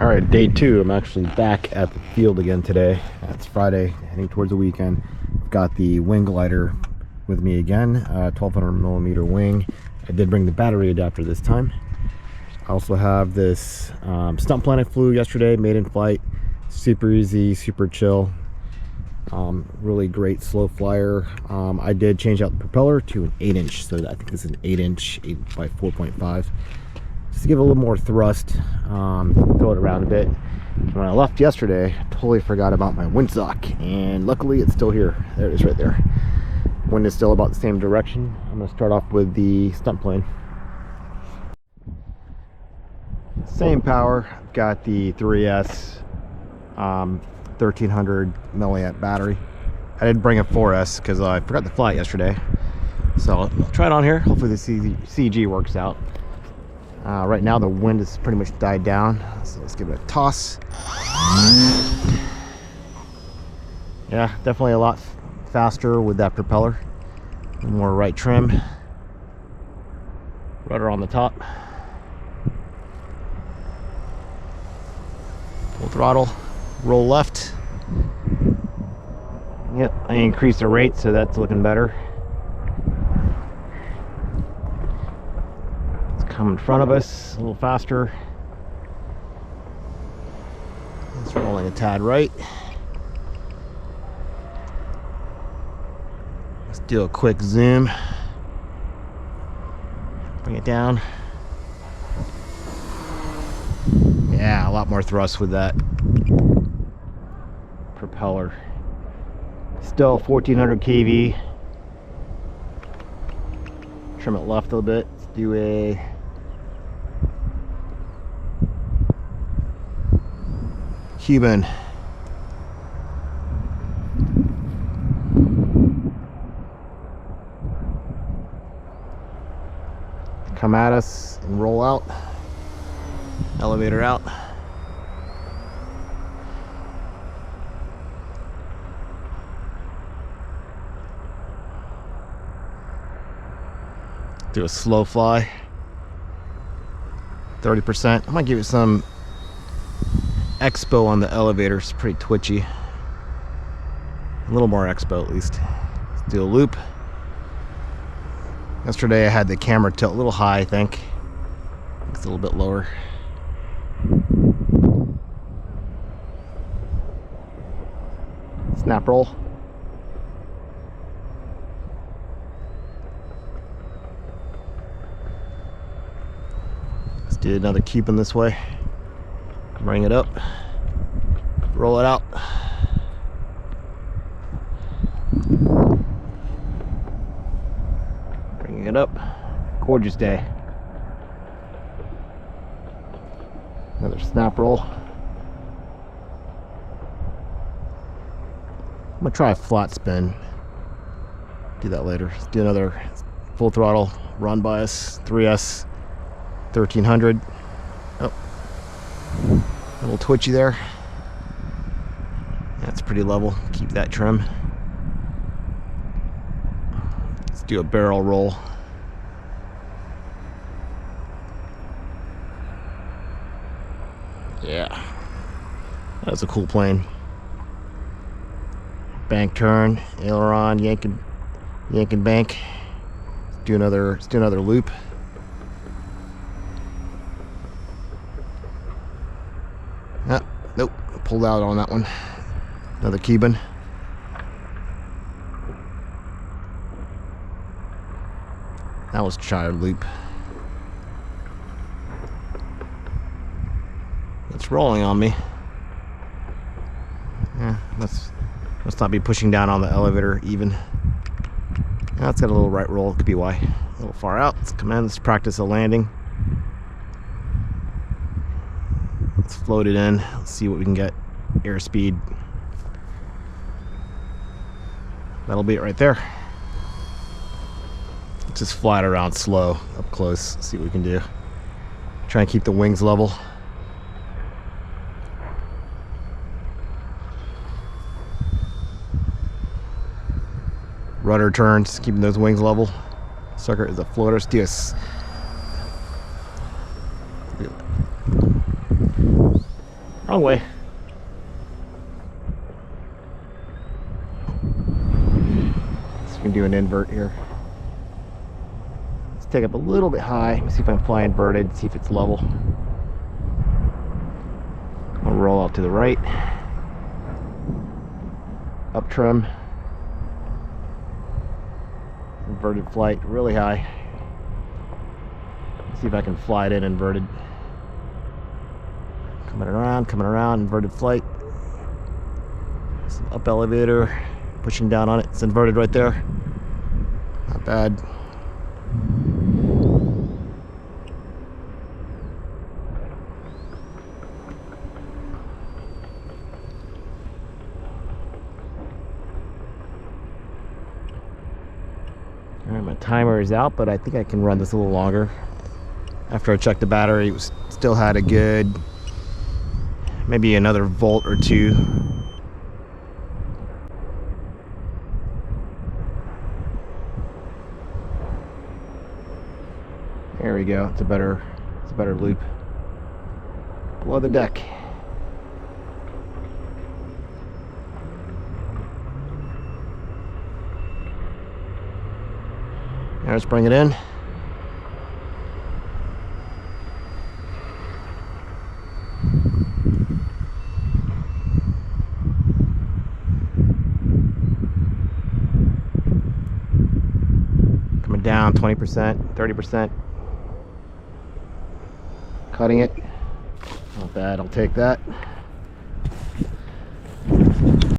All right, day two. I'm actually back at the field again today. It's Friday, heading towards the weekend. I've got the wing glider with me again, 1200mm wing. I did bring the battery adapter this time. I also have this stunt plane I flew yesterday, made in flight. Super easy, super chill. Really great slow flyer. I did change out the propeller to an 8-inch, so I think this is an 8-inch, 8 by 4.5. Just to give it a little more thrust, throw it around a bit. When I left yesterday, I totally forgot about my windsock, and luckily it's still here. There it is right there. Wind is still about the same direction. I'm going to start off with the stunt plane. Same power. I've got the 3S 1300 milliamp battery. I didn't bring a 4S because I forgot to fly it yesterday. So I'll try it on here. Hopefully the CG works out. Right now the wind has pretty much died down, so let's give it a toss. Yeah, definitely a lot faster with that propeller. More right trim. Rudder on the top. Full throttle. Roll left. Yep, I increased the rate, so that's looking better. Come in front of us a little faster. It's rolling a tad right. Let's do a quick zoom. Bring it down. Yeah, a lot more thrust with that propeller. Still 1400 kV. Trim it left a little bit. Let's do a Cuban. Come at us and roll out. Elevator out. Do a slow fly. 30%. I might give it some expo on the elevator. It's pretty twitchy. A little more expo at least. Let's do a loop. Yesterday I had the camera tilt a little high, I think. It's a little bit lower. Snap roll. Let's do another Cuban this way. Bring it up, roll it out. Bringing it up. Gorgeous day. Another snap roll. I'm gonna try a flat spin. Do that later. Let's do another full throttle run by us. 3S 1300. Oh. A little twitchy there. That's pretty level. Keep that trim. Let's do a barrel roll. Yeah, that's a cool plane. Bank turn, aileron, yanking bank. Let's do another loop. Nope, pulled out on that one. Another Cuban. That was child loop. It's rolling on me. Yeah, let's not be pushing down on the elevator even. Yeah, it's got a little right roll, could be why. A little far out. Let's come in, let's practice a landing. Let's float it in. Let's see what we can get. Airspeed. That'll be it right there. Just fly it around slow, up close. See what we can do. Try and keep the wings level. Rudder turns, keeping those wings level. Sucker is a floater. Wrong way. So we can do an invert here. Let's take up a little bit high. Let me see if I can fly inverted, see if it's level. I'll roll out to the right. Up trim. Inverted flight, really high. See if I can fly it in inverted. Coming around, inverted flight. Some up elevator, pushing down on it. It's inverted right there. Not bad. Alright, my timer is out, but I think I can run this a little longer. After I checked the battery, it still had a good, maybe another volt or two. There we go. It's a better loop. Below the deck. Now let's bring it in. Coming down 20%, 30%. Cutting it. Not bad, I'll take that.